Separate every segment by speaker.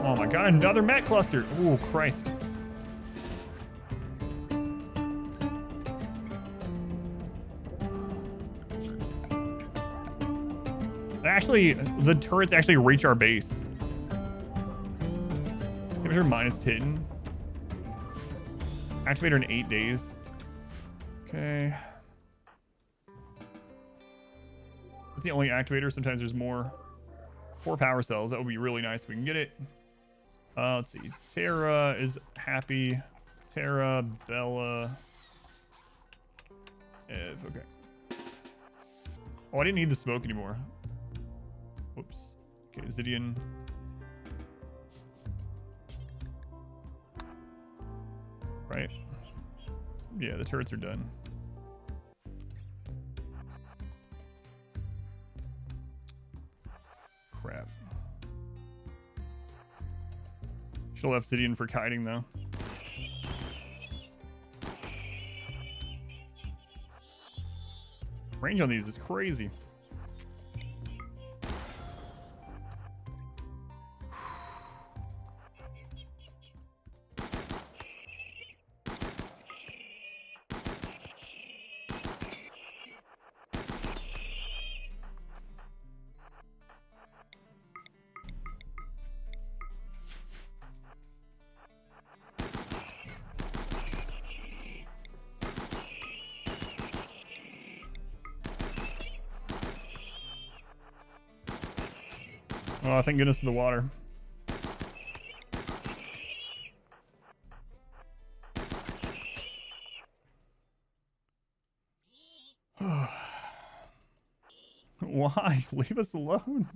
Speaker 1: Oh my god, another Mech cluster. Oh, Christ. Actually, the turrets actually reach our base. Temperature -10. Activator in 8 days. Okay. That's the only activator. Sometimes there's more. 4 power cells. That would be really nice if we can get it. Let's see. Sarah is happy. Tara, Bella, Ev. Okay. Oh, I didn't need the smoke anymore. Whoops. Okay, Zidian. Right. Yeah, the turrets are done. Crap. She'll have Zidian for kiting though. Range on these is crazy. Oh, thank goodness for the water. Why? Leave us alone.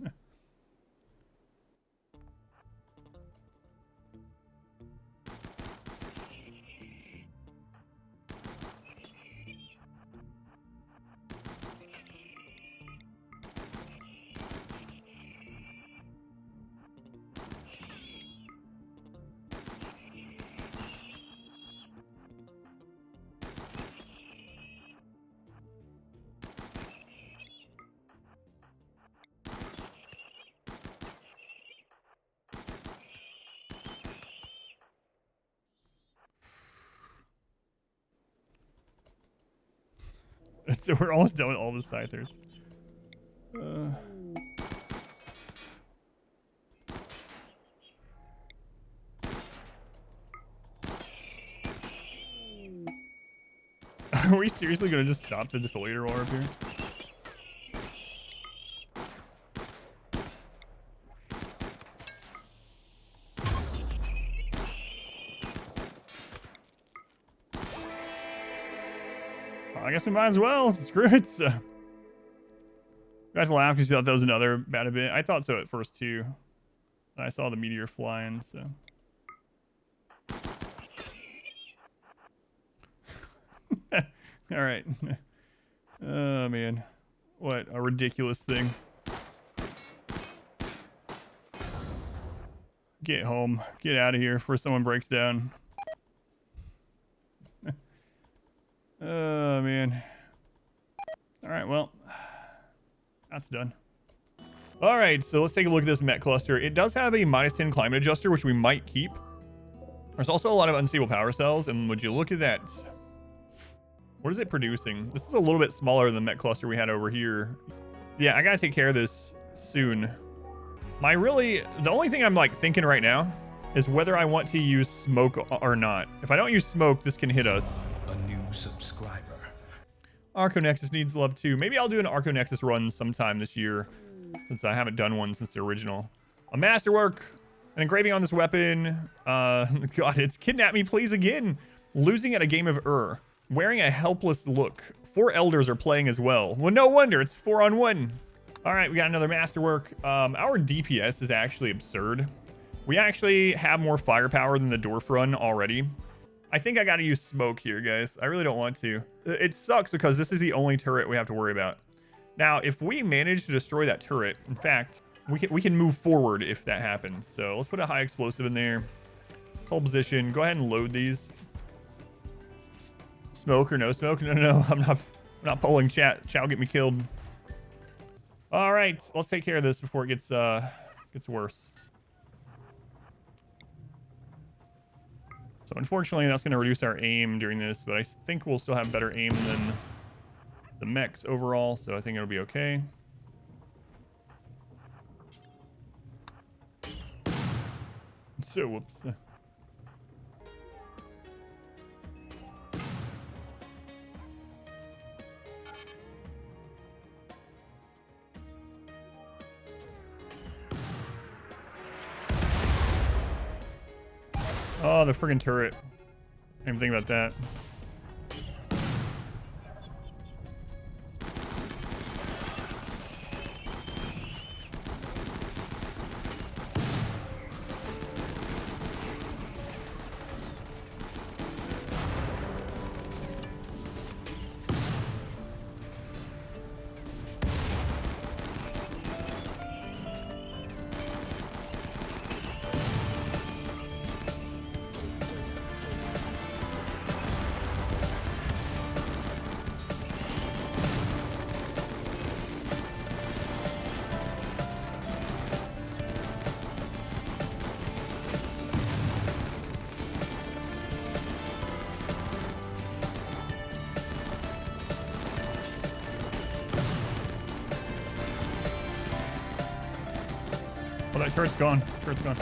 Speaker 1: So we're almost done with all the scythers. Are we seriously gonna just stop the defoliator while we're up here? I guess we might as well. Screw it. So. I have to laugh because you thought that was another bad event. I thought so at first too. I saw the meteor flying, so. All right. Oh man, what a ridiculous thing. Get home. Get out of here before someone breaks down. Oh man. All right, well, that's done. All right, so let's take a look at this Mech cluster. It does have a -10 climate adjuster, which we might keep. There's also a lot of unstable power cells, and would you look at that? What is it producing? This is a little bit smaller than the Mech cluster we had over here. Yeah, I gotta take care of this soon. The only thing I'm like thinking right now is whether I want to use smoke or not. If I don't use smoke, this can hit us.
Speaker 2: A new subscriber.
Speaker 1: Arco Nexus needs love too. Maybe I'll do an Arco Nexus run sometime this year, since I haven't done one since the original. A masterwork, an engraving on this weapon. God, it's kidnap me please again. Losing at a game of wearing a helpless look. 4 elders are playing as well. Well, no wonder, it's 4-on-1. All right, we got another masterwork. Our DPS is actually absurd. We actually have more firepower than the dwarf run already. I think I got to use smoke here, guys. I really don't want to. It sucks because this is the only turret we have to worry about. Now, if we manage to destroy that turret, in fact, we can move forward if that happens. So let's put a high explosive in there. Let's hold position. Go ahead and load these. Smoke or no smoke? No. I'm not polling chat. Chat will get me killed. All right, let's take care of this before it gets worse. So unfortunately, that's going to reduce our aim during this, but I think we'll still have better aim than the mechs overall, so I think it'll be okay. So, whoops. Oh, the friggin' turret. I didn't even think about that. Oh, that turret's gone. Turret's gone.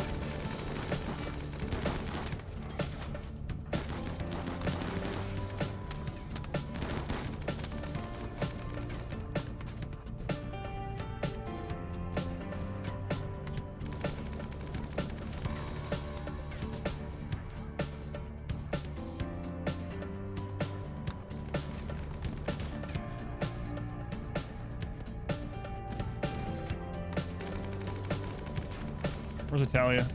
Speaker 1: Where's Italia?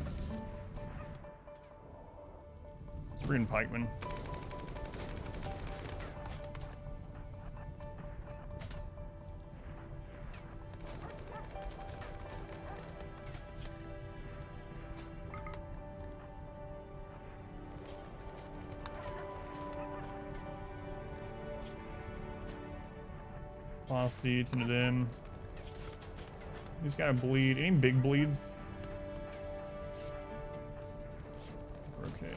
Speaker 1: It's freaking pikeman. I'll see 10 of them. He's got a bleed. Any big bleeds? Okay.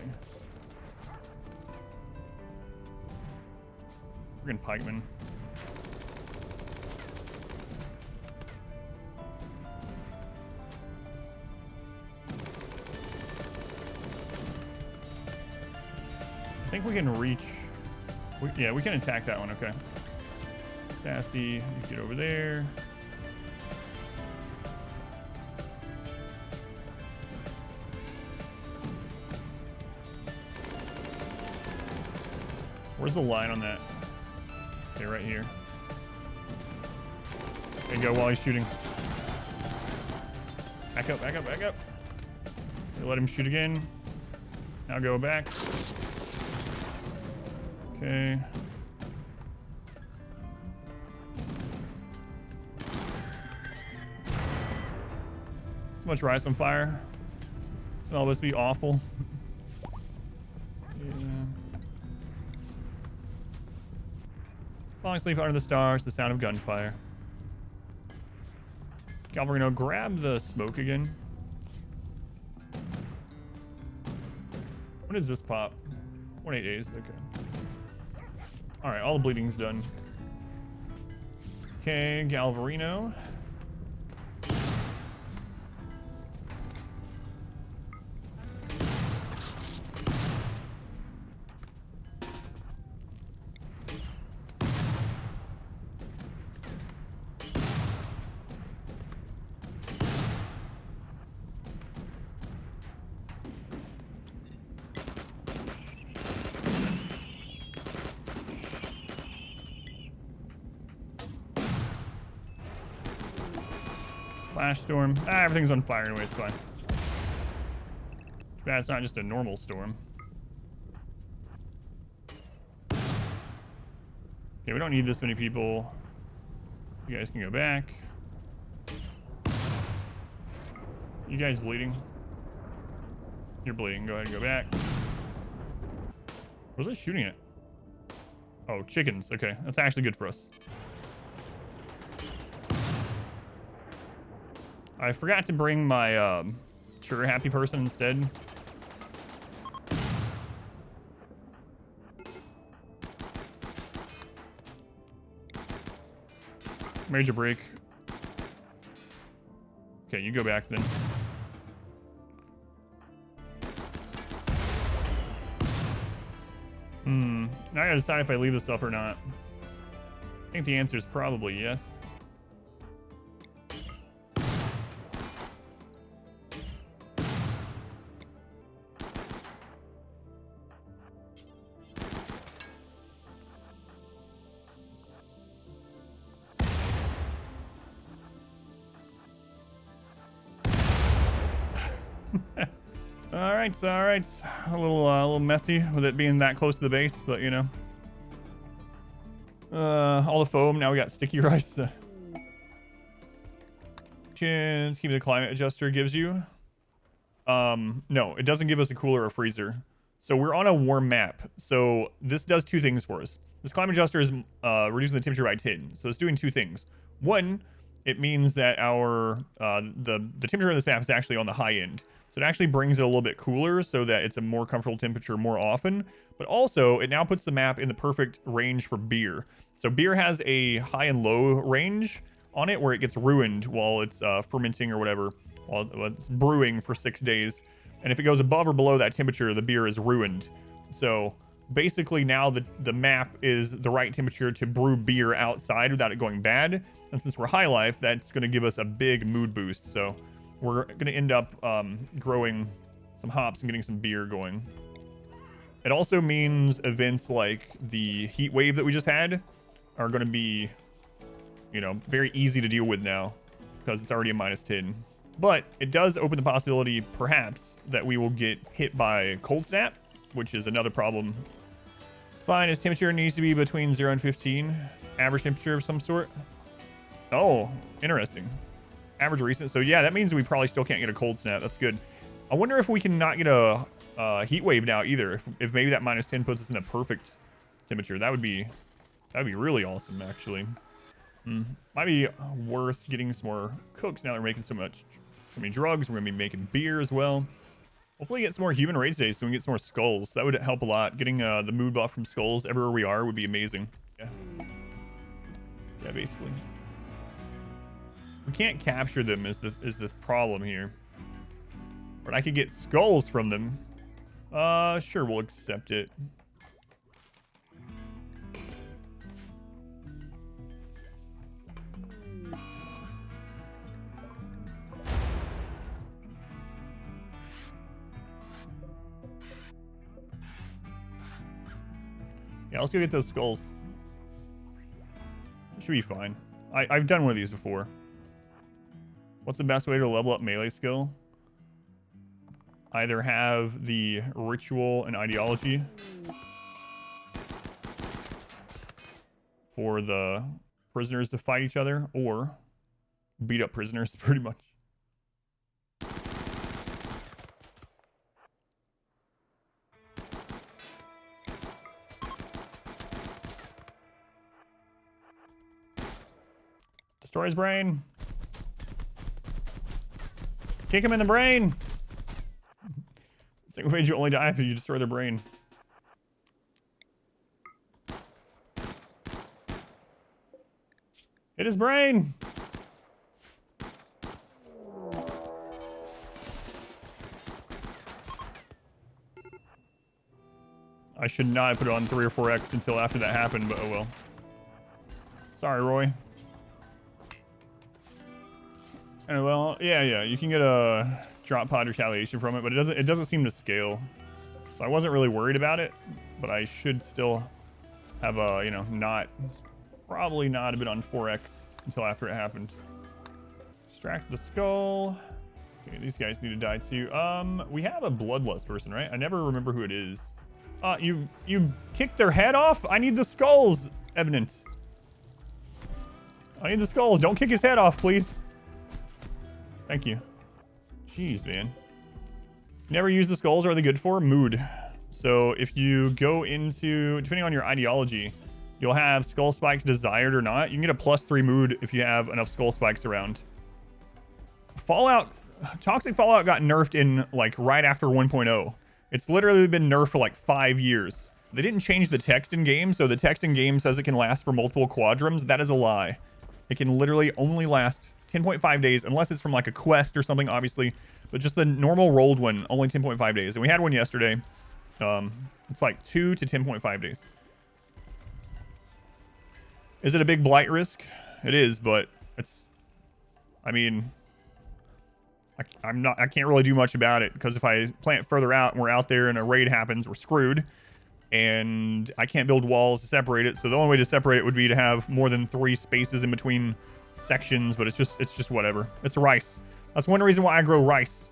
Speaker 1: Friggin' pikeman. I think we can reach. Yeah, we can attack that one. Okay. Sassy, you get over there. Where's the line on that? Okay, right here. There you go while he's shooting. Back up, back up, back up. Okay, let him shoot again. Now go back. Okay. Too much rice on fire. Smell must be awful. Yeah. Falling asleep under the stars, the sound of gunfire. Galvarino, grab the smoke again. When does this pop? 1-8 days, okay. Alright, all the bleeding's done. Okay, Galvarino. Flash storm. Ah, everything's on fire anyway, it's fine. Too bad it's not just a normal storm. Okay, we don't need this many people. You guys can go back. You guys bleeding? You're bleeding. Go ahead and go back. What was I shooting at? Oh, chickens. Okay, that's actually good for us. I forgot to bring my trigger happy person instead. Major break. Okay, you go back then. Now I gotta decide if I leave this up or not. I think the answer is probably yes. All right. A little messy with it being that close to the base, but you know. All the foam. Now we got sticky rice. Keep the climate adjuster gives you. No, it doesn't give us a cooler or freezer. So we're on a warm map. So this does two things for us. This climate adjuster is reducing the temperature by 10. So it's doing two things. One, it means that our the temperature of this map is actually on the high end. So it actually brings it a little bit cooler so that it's a more comfortable temperature more often. But also, it now puts the map in the perfect range for beer. So beer has a high and low range on it where it gets ruined while it's fermenting or whatever, while it's brewing for 6 days. And if it goes above or below that temperature, the beer is ruined. So basically now the map is the right temperature to brew beer outside without it going bad. And since we're high life, that's going to give us a big mood boost. So we're going to end up growing some hops and getting some beer going. It also means events like the heat wave that we just had are going to be, you know, very easy to deal with now because it's already a -10. But it does open the possibility, perhaps, that we will get hit by cold snap, which is another problem. Finest temperature needs to be between 0 and 15. Average temperature of some sort. Oh, interesting. Average recent. So yeah, that means we probably still can't get a cold snap. That's good. I wonder if we can not get a heat wave now either. If maybe that -10 puts us in a perfect temperature, that'd be really awesome actually. Might be worth getting some more cooks now that we're making so many drugs. We're gonna be making beer as well. Hopefully get some more human race days so we can get some more skulls. That would help a lot. Getting the mood buff from skulls everywhere we are would be amazing. Yeah, basically. We can't capture them is the problem here. But I could get skulls from them. Sure, we'll accept it. Yeah, let's go get those skulls. Should be fine. I've done one of these before. What's the best way to level up melee skill? Either have the ritual and ideology for the prisoners to fight each other, or beat up prisoners, pretty much. Destroy his brain. Kick him in the brain. Sanguophage, you only die after you destroy their brain. Hit his brain. I should not have put it on 3 or 4x until after that happened, but oh well. Sorry, Roy. And well, yeah, you can get a drop pod retaliation from it, but it doesn't seem to scale. So I wasn't really worried about it, but I should still have a, you know, probably not have been on 4x until after it happened. Extract the skull. Okay, these guys need to die too. We have a bloodlust person, right? I never remember who it is. You kicked their head off? I need the skulls, Evident. I need the skulls. Don't kick his head off, please. Thank you. Jeez, man. Never use the skulls. What are they good for? Mood. So if you go into, depending on your ideology, you'll have skull spikes desired or not. You can get a +3 mood if you have enough skull spikes around. Toxic Fallout got nerfed in like right after 1.0. It's literally been nerfed for like 5 years. They didn't change the text in game, so the text in game says it can last for multiple quadrums. That is a lie. It can literally only last 10.5 days, unless it's from like a quest or something, obviously. But just the normal rolled one, only 10.5 days. And we had one yesterday. It's like 2 to 10.5 days. Is it a big blight risk? It is, but it's... I mean... I can't really do much about it, because if I plant further out and we're out there and a raid happens, we're screwed. And I can't build walls to separate it. So the only way to separate it would be to have more than 3 spaces in between sections, but it's just whatever. It's rice. That's one reason why I grow rice.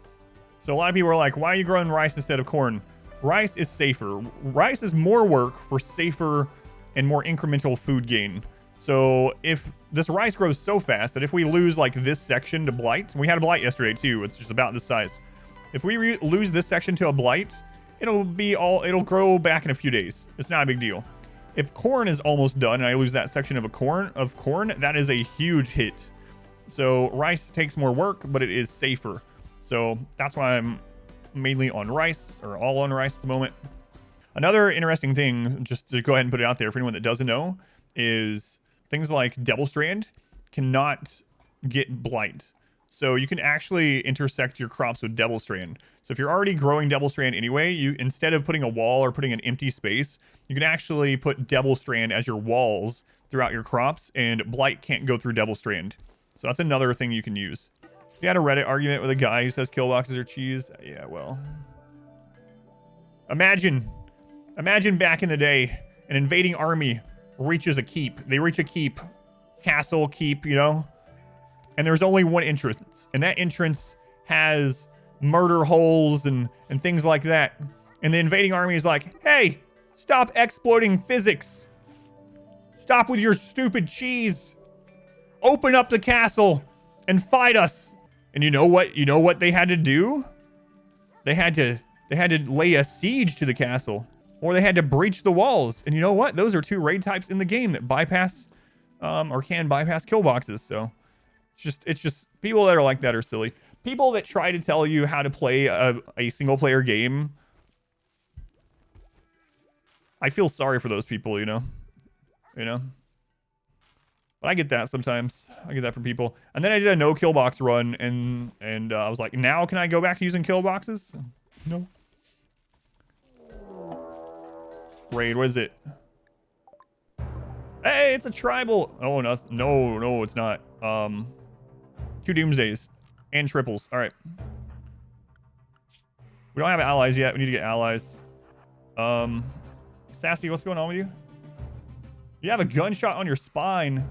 Speaker 1: So a lot of people are like, why are you growing rice instead of corn? Rice is safer. Rice is more work for safer and more incremental food gain. So if this rice grows so fast that if we lose like this section to blight, we had a blight yesterday too, it's just about this size. If we lose this section to a blight, it'll grow back in a few days. It's not a big deal. If corn is almost done and I lose that section of corn, that is a huge hit. So rice takes more work, but it is safer. So that's why I'm mainly on rice, or all on rice at the moment. Another interesting thing, just to go ahead and put it out there for anyone that doesn't know, is things like Devil Strand cannot get blight. So you can actually intersect your crops with Devil Strand. So if you're already growing Devil Strand anyway, you, instead of putting a wall or putting an empty space, you can actually put Devil Strand as your walls throughout your crops, and blight can't go through Devil Strand. So that's another thing you can use. If you had a Reddit argument with a guy who says Killboxes are cheese, yeah, well. Imagine back in the day, an invading army reaches a keep. They reach a keep, castle, keep, you know? And there's only one entrance, and that entrance has murder holes and things like that. And the invading army is like, hey, stop exploiting physics. Stop with your stupid cheese. Open up the castle and fight us. And you know what they had to do? They had to lay a siege to the castle, or they had to breach the walls. And you know what? Those are 2 raid types in the game that bypass or can bypass killboxes. So it's just people that are like that are silly. People that try to tell you how to play a single player game, I feel sorry for those people, you know. But I get that sometimes. I get that from people. And then I did a no killbox run, and I was like, now can I go back to using killboxes? No. Raid, what is it? Hey, it's a tribal. Oh, no, it's not. 2 Doomsdays and triples. All right. We don't have allies yet. We need to get allies. Sassy, what's going on with you? You have a gunshot on your spine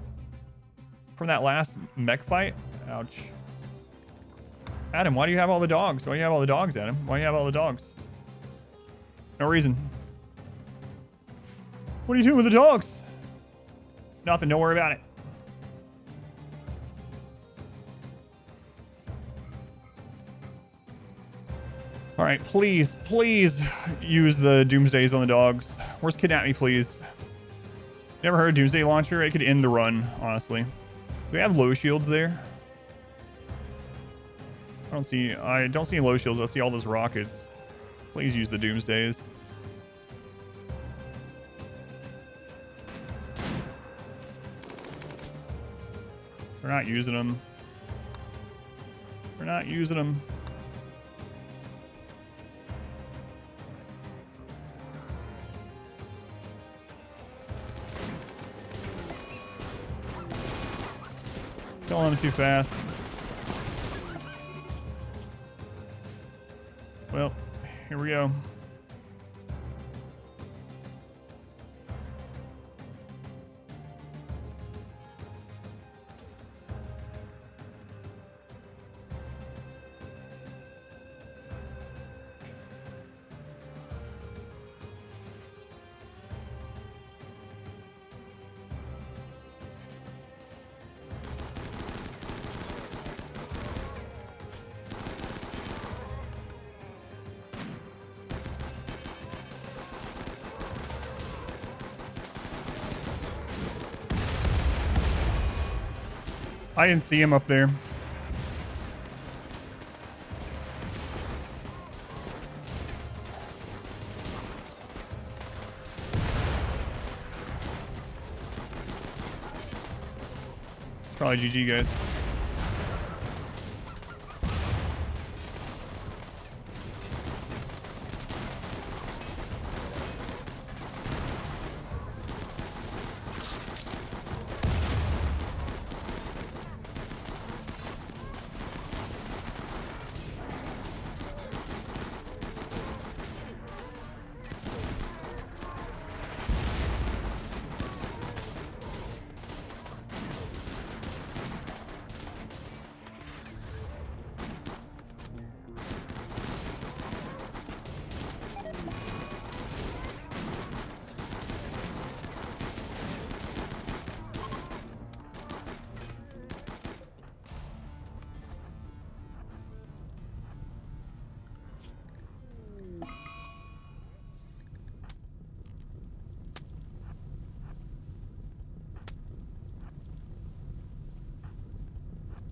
Speaker 1: from that last mech fight. Ouch. Adam, why do you have all the dogs? Why do you have all the dogs, Adam? Why do you have all the dogs? No reason. What are you doing with the dogs? Nothing. Don't worry about it. All right, please use the Doomsdays on the dogs. Where's Kidnap Me, please? Never heard of Doomsday Launcher? It could end the run, honestly. Do we have low shields there? I don't see any low shields. I see all those rockets. Please use the Doomsdays. We're not using them. We're not using them. Killing them too fast. Well, here we go. I didn't see him up there. Probably GG, guys.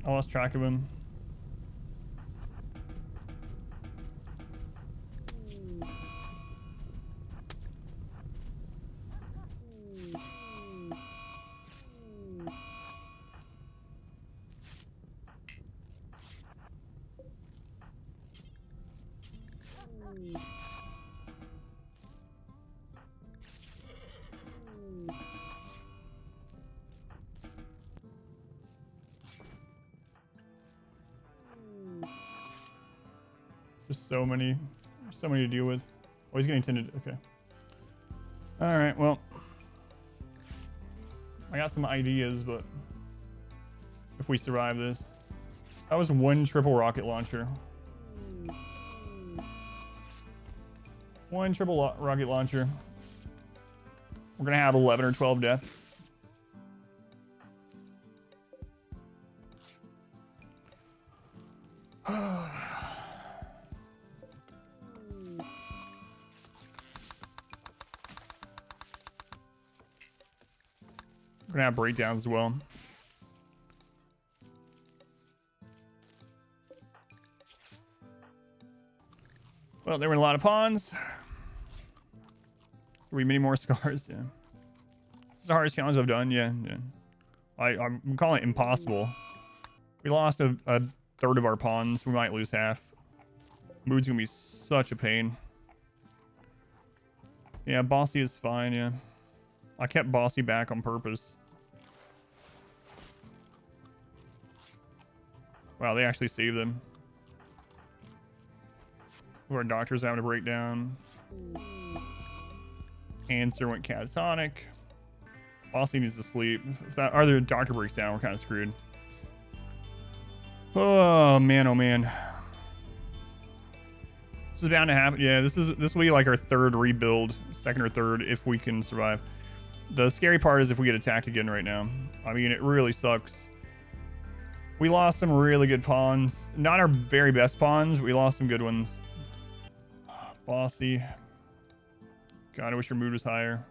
Speaker 1: I lost track of him. Just so many to deal with. Oh, he's getting tinted. Okay. All right. Well, I got some ideas, but if we survive this, that was one triple rocket launcher. One triple rocket launcher. We're gonna have 11 or 12 deaths. We're gonna have breakdowns as well. Well, there were a lot of pawns. Three many more scars. Yeah, this is the hardest challenge I've done. Yeah. I'm calling it impossible. We lost a third of our pawns. We might lose half. Mood's gonna be such a pain. Yeah, Bossy is fine. Yeah, I kept Bossy back on purpose. Wow, they actually saved them. Our doctor's having a breakdown. Answer went catatonic. Bossy needs to sleep. If that other doctor breaks down, we're kind of screwed. Oh man, oh man. This is bound to happen. Yeah, this will be like our third rebuild, second or third, if we can survive. The scary part is if we get attacked again right now. I mean, it really sucks. We lost some really good pawns. Not our very best pawns, but we lost some good ones. Bossy. God, I wish your mood was higher.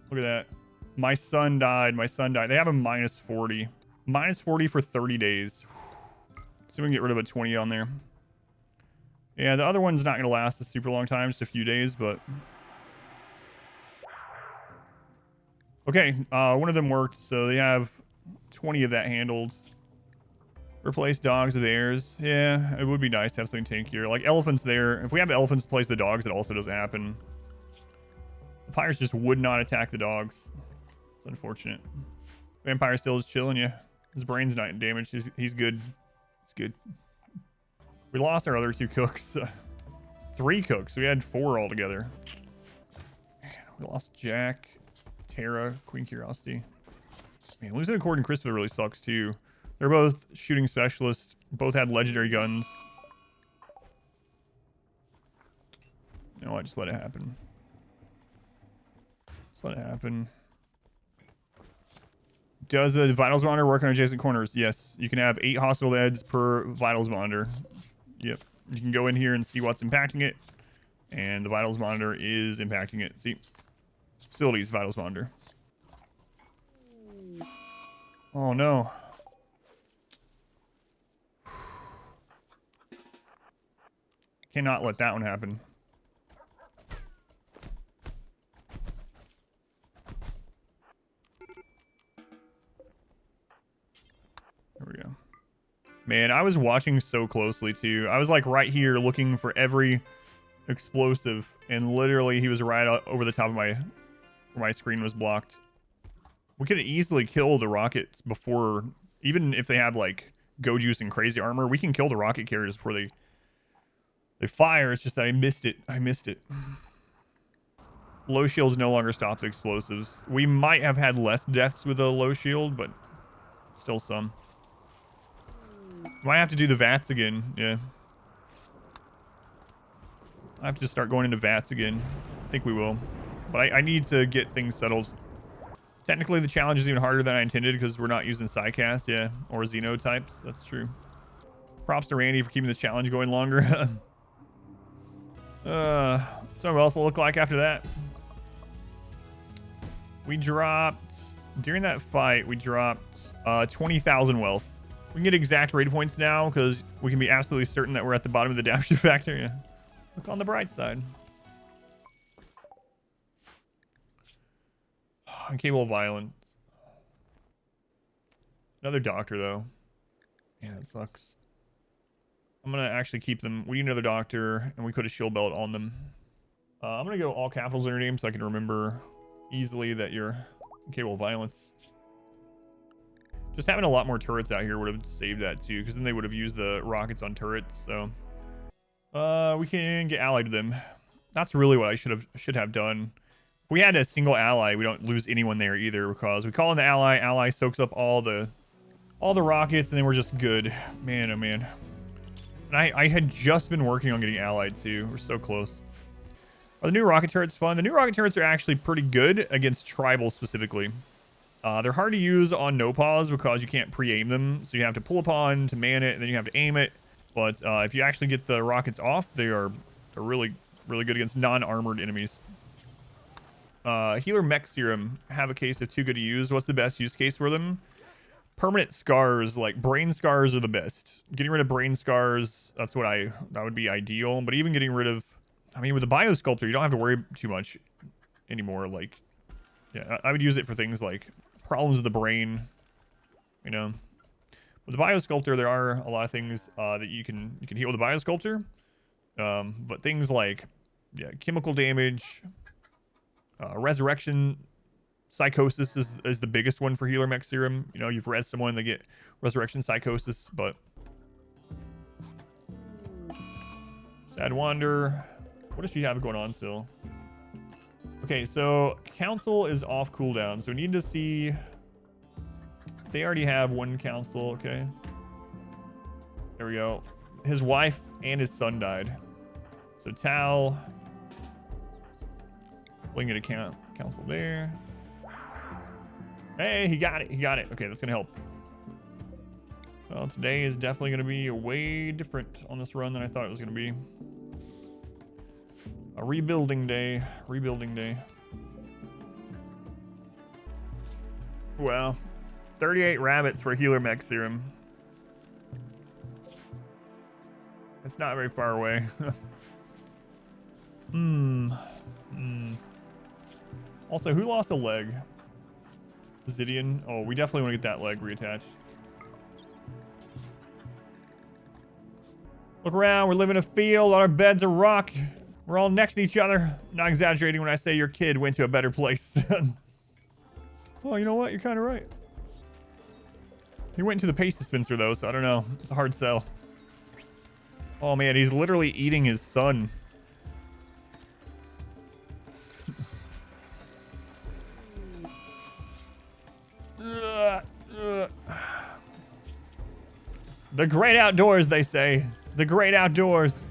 Speaker 1: Look at that. My son died. My son died. They have a minus 40. Minus 40 for 30 days. So we can get rid of a 20 on there. Yeah, the other one's not going to last a super long time, just a few days, but... Okay, one of them worked, so they have 20 of that handled. Replace dogs with airs. Yeah, it would be nice to have something tankier. Like elephants there. If we have elephants to place the dogs, it also doesn't happen. The pirates just would not attack the dogs. It's unfortunate. Vampire still is chilling, yeah. His brain's not damaged. He's good. It's good. We lost our other two cooks. 3 cooks. We had 4 altogether. Man, we lost Jack, Tara, Queen Curiosity. Man, losing Accord and Christopher really sucks too. They're both shooting specialists. Both had legendary guns. You know what? Just let it happen. Just let it happen. Does the Vitals Monitor work on adjacent corners? Yes. You can have 8 hospital beds per Vitals Monitor. Yep. You can go in here and see what's impacting it. And the Vitals Monitor is impacting it. See? Facilities Vitals Monitor. Oh no. Cannot let that one happen. Man, I was watching so closely too. I was like right here looking for every explosive, and literally he was right over the top of where my screen was blocked. We could easily kill the rockets before, even if they have like go juice and crazy armor, we can kill the rocket carriers before they fire. It's just that I missed it. Low shields no longer stop the explosives. We might have had less deaths with a low shield, but still some. Might have to do the VATS again. Yeah. I have to start going into VATS again. I think we will. But I need to get things settled. Technically, the challenge is even harder than I intended because we're not using Psycast, yeah, or Xenotypes. That's true. Props to Randy for keeping the challenge going longer. So what else will look like after that? We dropped, during that fight, we dropped 20,000 wealth. We can get exact raid points now because we can be absolutely certain that we're at the bottom of the adaption factor. Yeah. Look on the bright side. Incapable of violence. Another doctor, though. Yeah, that sucks. I'm going to actually keep them. We need another doctor, and we put a shield belt on them. I'm going to go all capitals in your name so I can remember easily that you're incapable of violence. Just having a lot more turrets out here would have saved that, too, because then they would have used the rockets on turrets, so... we can get allied to them. That's really what I should have done. If we had a single ally, we don't lose anyone there either, because we call in the ally soaks up all the rockets, and then we're just good. Man, oh man. And I had just been working on getting allied too. We're so close. Are the new rocket turrets fun? The new rocket turrets are actually pretty good against tribal specifically. They're hard to use on no pause because you can't pre-aim them, so you have to pull upon to man it, and then you have to aim it. But if you actually get the rockets off, they're really good against non-armored enemies. Healer Mech Syrum. Have a case of too good to use. What's the best use case for them? Permanent scars, like brain scars, are the best. Getting rid of brain scars, that would be ideal. But even getting rid of, I mean, with the biosculptor, you don't have to worry too much anymore. Like, yeah, I would use it for things like problems with the brain, you know. With the biosculptor, there are a lot of things that you can heal with the biosculptor, but things like, yeah, chemical damage, resurrection, psychosis is the biggest one for Healer Mech Syrum. You know, you've res someone, they get resurrection, psychosis, but Sad Wander. What does she have going on still? Okay, so Council is off cooldown, so we need to see. They already have one council. Okay, there we go. His wife and his son died, so Tal, we can get a council there. Hey, he got it. Okay, that's gonna help. Well, today is definitely gonna be way different on this run than I thought it was gonna be. A rebuilding day. Wow. 38 rabbits for Healer Mech Syrum. It's not very far away. Also, who lost a leg? Zidian. Oh, we definitely want to get that leg reattached. Look around. We're living in a field. Our beds are rock. We're all next to each other. I'm not exaggerating when I say your kid went to a better place. Well, you know what? You're kind of right. He went to the paste dispenser, though, so I don't know. It's a hard sell. Oh, man. He's literally eating his son. The great outdoors, they say. The great outdoors.